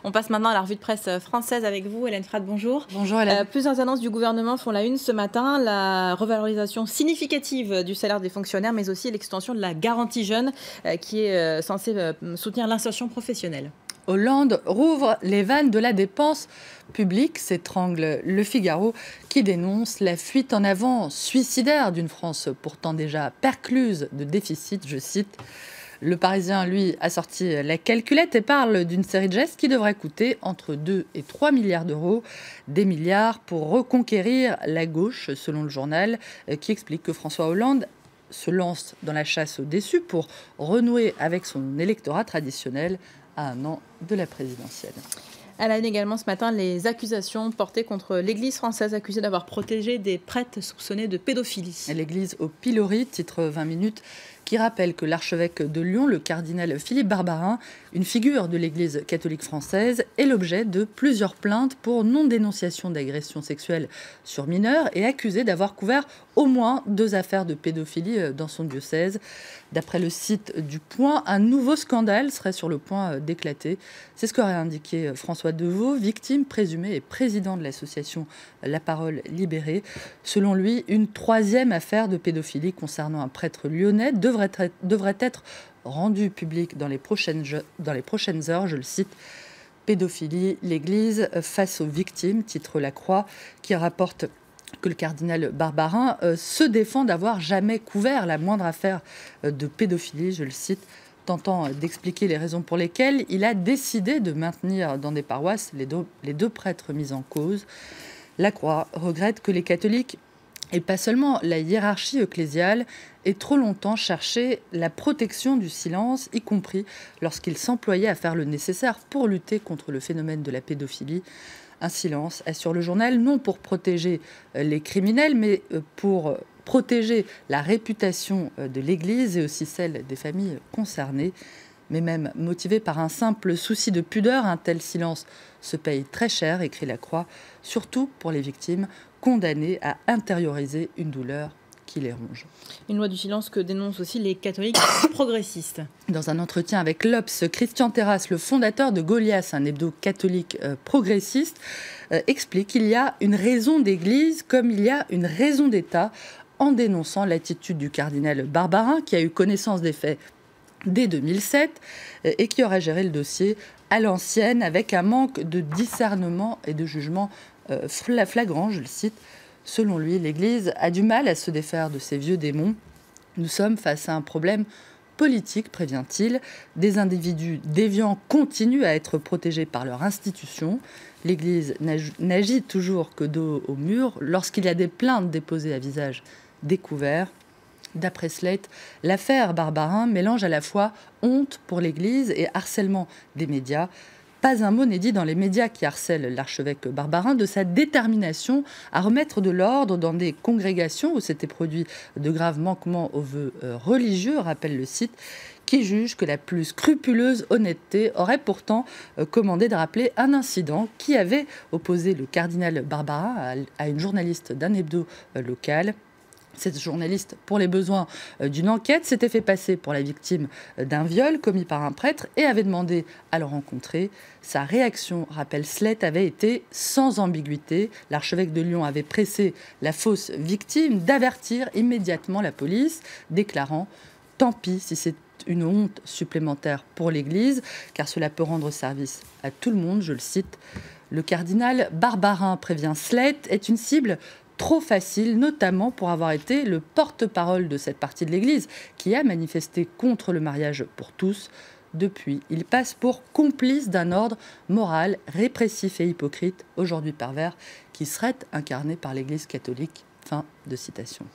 On passe maintenant à la revue de presse française avec vous, Hélène Frade, bonjour. Bonjour Hélène. Plusieurs annonces du gouvernement font la une ce matin. La revalorisation significative du salaire des fonctionnaires, mais aussi l'extension de la garantie jeune qui est censée soutenir l'insertion professionnelle. Hollande rouvre les vannes de la dépense publique, s'étrangle Le Figaro qui dénonce la fuite en avant suicidaire d'une France pourtant déjà percluse de déficit, je cite. Le Parisien, lui, a sorti la calculette et parle d'une série de gestes qui devrait coûter entre 2 et 3 milliards d'euros. Des milliards pour reconquérir la gauche, selon le journal, qui explique que François Hollande se lance dans la chasse aux déçus pour renouer avec son électorat traditionnel à un an de la présidentielle. À la une également ce matin, les accusations portées contre l'Église française accusée d'avoir protégé des prêtres soupçonnés de pédophilie. L'Église au pilori, titre 20 minutes, qui rappelle que l'archevêque de Lyon, le cardinal Philippe Barbarin, une figure de l'Église catholique française, est l'objet de plusieurs plaintes pour non-dénonciation d'agressions sexuelles sur mineurs et accusé d'avoir couvert au moins 2 affaires de pédophilie dans son diocèse. D'après le site du Point, un nouveau scandale serait sur le point d'éclater. C'est ce qu'aurait indiqué François Deveau, victime présumée et président de l'association La Parole Libérée. Selon lui, une 3e affaire de pédophilie concernant un prêtre lyonnais devrait être rendue publique dans les prochaines heures, je le cite. Pédophilie, l'Église face aux victimes, titre La Croix, qui rapporte que le cardinal Barbarin se défend d'avoir jamais couvert la moindre affaire de pédophilie, je le cite, tentant d'expliquer les raisons pour lesquelles il a décidé de maintenir dans des paroisses les deux prêtres mis en cause. La Croix regrette que les catholiques, et pas seulement la hiérarchie ecclésiale, aient trop longtemps cherché la protection du silence, y compris lorsqu'ils s'employaient à faire le nécessaire pour lutter contre le phénomène de la pédophilie. Un silence, assure le journal, non pour protéger les criminels, mais pour protéger la réputation de l'Église et aussi celle des familles concernées. Mais même motivé par un simple souci de pudeur, un tel silence se paye très cher, écrit La Croix, surtout pour les victimes condamnées à intérioriser une douleur qui les ronge. Une loi du silence que dénoncent aussi les catholiques progressistes. Dans un entretien avec l'Obs, Christian Terrasse, le fondateur de Goliath, un hebdo catholique progressiste, explique qu'il y a une raison d'Église comme il y a une raison d'État, en dénonçant l'attitude du cardinal Barbarin, qui a eu connaissance des faits dès 2007 et qui aurait géré le dossier à l'ancienne avec un manque de discernement et de jugement flagrant, je le cite. Selon lui, l'Église a du mal à se défaire de ces vieux démons. Nous sommes face à un problème politique, prévient-il. Des individus déviants continuent à être protégés par leur institution. L'Église n'agit toujours que dos au mur lorsqu'il y a des plaintes déposées à visage découvert. D'après Slate, l'affaire Barbarin mélange à la fois honte pour l'Église et harcèlement des médias. Pas un mot n'est dit dans les médias qui harcèlent l'archevêque Barbarin de sa détermination à remettre de l'ordre dans des congrégations où s'étaient produits de graves manquements aux vœux religieux, rappelle le site, qui juge que la plus scrupuleuse honnêteté aurait pourtant commandé de rappeler un incident qui avait opposé le cardinal Barbarin à une journaliste d'un hebdo local. Cette journaliste, pour les besoins d'une enquête, s'était fait passer pour la victime d'un viol commis par un prêtre et avait demandé à le rencontrer. Sa réaction, rappelle Slate, avait été sans ambiguïté. L'archevêque de Lyon avait pressé la fausse victime d'avertir immédiatement la police, déclarant « Tant pis si c'est une honte supplémentaire pour l'Église, car cela peut rendre service à tout le monde », je le cite. Le cardinal Barbarin, prévient Slate, est une cible trop facile, notamment pour avoir été le porte-parole de cette partie de l'Église qui a manifesté contre le mariage pour tous. Depuis, il passe pour complice d'un ordre moral répressif et hypocrite, aujourd'hui pervers, qui serait incarné par l'Église catholique. Fin de citation.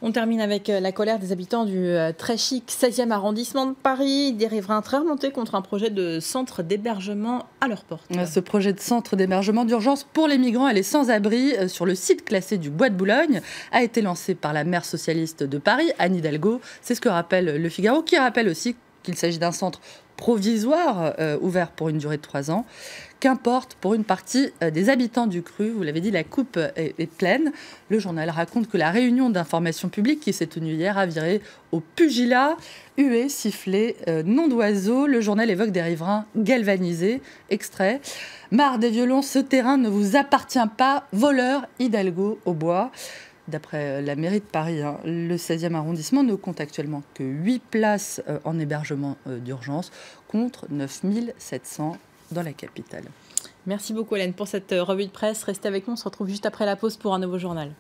On termine avec la colère des habitants du très chic 16e arrondissement de Paris. Des riverains très remontés contre un projet de centre d'hébergement à leur porte. Ce projet de centre d'hébergement d'urgence pour les migrants et les sans-abri sur le site classé du Bois de Boulogne a été lancé par la maire socialiste de Paris, Anne Hidalgo. C'est ce que rappelle Le Figaro, qui rappelle aussi qu'il s'agit d'un centre provisoire ouvert pour une durée de 3 ans. Qu'importe, pour une partie des habitants du Cru, vous l'avez dit, la coupe est pleine. Le journal raconte que la réunion d'information publique qui s'est tenue hier a viré au pugilat, huées, sifflets, nom d'oiseaux. Le journal évoque des riverains galvanisés. Extrait. Marre des violences, ce terrain ne vous appartient pas, voleurs, Hidalgo au bois. D'après la mairie de Paris, le 16e arrondissement ne compte actuellement que 8 places en hébergement d'urgence contre 9 700 dans la capitale. Merci beaucoup Hélène pour cette revue de presse. Restez avec nous, on se retrouve juste après la pause pour un nouveau journal.